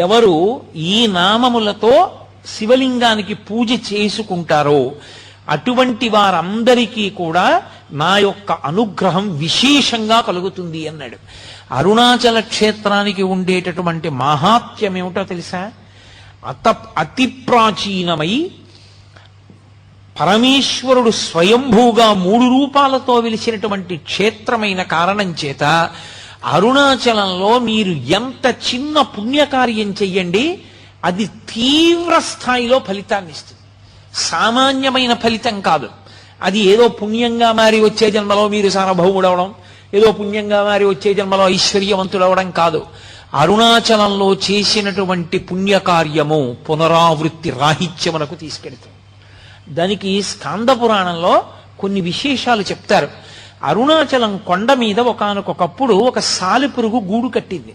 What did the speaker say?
ఎవరు ఈ నామములతో శివలింగానికి పూజ చేసుకుంటారో అటువంటి వారందరికీ కూడా నా యొక్క అనుగ్రహం విశేషంగా కలుగుతుంది అన్నాడు. అరుణాచల క్షేత్రానికి ఉండేటటువంటి మహాత్మ్యం ఏమిటో తెలుసా? అతి ప్రాచీనమై పరమేశ్వరుడు స్వయంభూగా 3 రూపాలతో వెలిసినటువంటి క్షేత్రమైన కారణం చేత అరుణాచలంలో మీరు ఎంత చిన్న పుణ్యకార్యం చెయ్యండి, అది తీవ్ర స్థాయిలో ఫలితాన్ని ఇస్తుంది. సామాన్యమైన ఫలితం కాదు. అది ఏదో పుణ్యంగా మారి వచ్చే జన్మలో మీరు సార్వభౌముడవడం, ఏదో పుణ్యంగా మారి వచ్చే జన్మలో ఐశ్వర్యవంతుడవడం కాదు. అరుణాచలంలో చేసినటువంటి పుణ్యకార్యము పునరావృత్తి రాహిత్యమునకు తీసుకెడుతుంది. దానికి స్కాంద పురాణంలో కొన్ని విశేషాలు చెప్తారు. అరుణాచలం కొండ మీద ఒకానొకప్పుడు ఒక సాలెపురుగు గూడు కట్టింది.